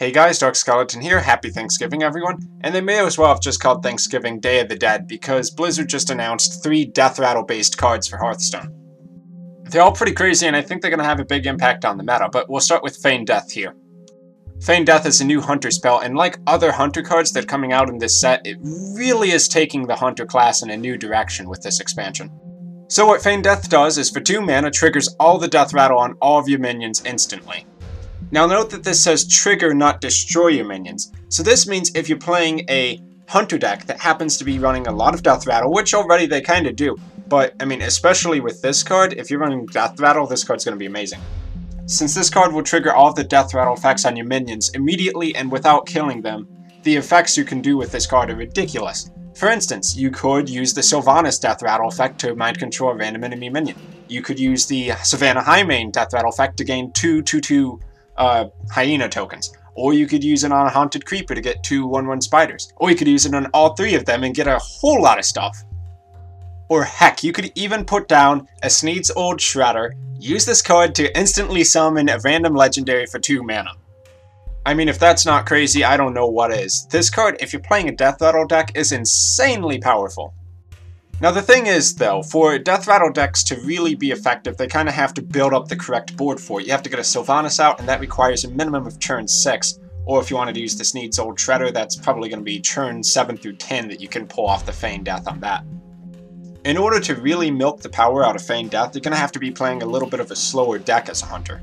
Hey guys, Dark Skeleton here, happy Thanksgiving everyone, and they may as well have just called Thanksgiving Day of the Dead because Blizzard just announced 3 Deathrattle based cards for Hearthstone. They're all pretty crazy and I think they're going to have a big impact on the meta, but we'll start with Feign Death here. Feign Death is a new Hunter spell, and like other Hunter cards that are coming out in this set, it really is taking the Hunter class in a new direction with this expansion. So what Feign Death does is for 2 mana triggers all the Deathrattle on all of your minions instantly. Now note that this says trigger, not destroy your minions. So this means if you're playing a Hunter deck that happens to be running a lot of Deathrattle, which already they kind of do, but I mean especially with this card, if you're running Deathrattle, this card's going to be amazing. Since this card will trigger all of the Deathrattle effects on your minions immediately and without killing them, the effects you can do with this card are ridiculous. For instance, you could use the Sylvanas Deathrattle effect to mind control a random enemy minion. You could use the Savannah Highmane Deathrattle effect to gain 2/2/2 hyena tokens. Or you could use it on a haunted creeper to get 2 1/1 spiders. Or you could use it on all 3 of them and get a whole lot of stuff. Or heck, you could even put down a Sneed's Old Shredder, use this card to instantly summon a random legendary for 2 mana. I mean, if that's not crazy, I don't know what is. This card, if you're playing a Deathrattle deck, is insanely powerful. Now the thing is, though, for Deathrattle decks to really be effective, they kind of have to build up the correct board for it. You have to get a Sylvanas out, and that requires a minimum of turn 6. Or if you wanted to use the Sneed's Old Shredder, that's probably going to be turn 7 through 10 that you can pull off the Feign Death on that. In order to really milk the power out of Feign Death, you're going to have to be playing a little bit of a slower deck as a Hunter.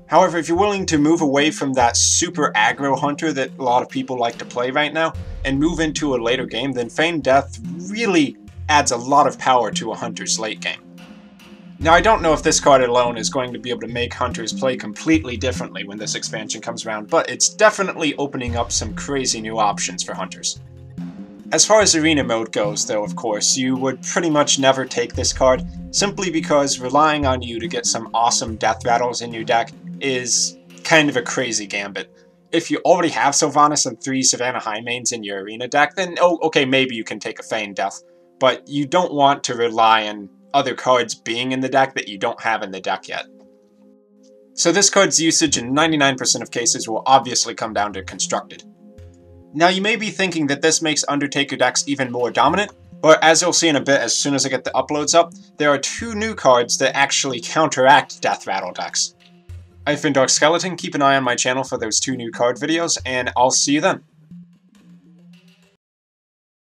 However, if you're willing to move away from that super aggro Hunter that a lot of people like to play right now, and move into a later game, then Feign Death really adds a lot of power to a Hunter's late game. Now I don't know if this card alone is going to be able to make Hunters play completely differently when this expansion comes around, but it's definitely opening up some crazy new options for Hunters. As far as arena mode goes, though, of course, you would pretty much never take this card, simply because relying on you to get some awesome Deathrattles in your deck is kind of a crazy gambit. If you already have Sylvanas and 3 Savannah Highmanes in your arena deck, then oh, okay, maybe you can take a Feign Death, but you don't want to rely on other cards being in the deck that you don't have in the deck yet. So this card's usage in 99% of cases will obviously come down to Constructed. Now you may be thinking that this makes Undertaker decks even more dominant, but as you'll see in a bit as soon as I get the uploads up, there are 2 new cards that actually counteract Deathrattle decks. I've been Dark Skeleton, keep an eye on my channel for those 2 new card videos, and I'll see you then.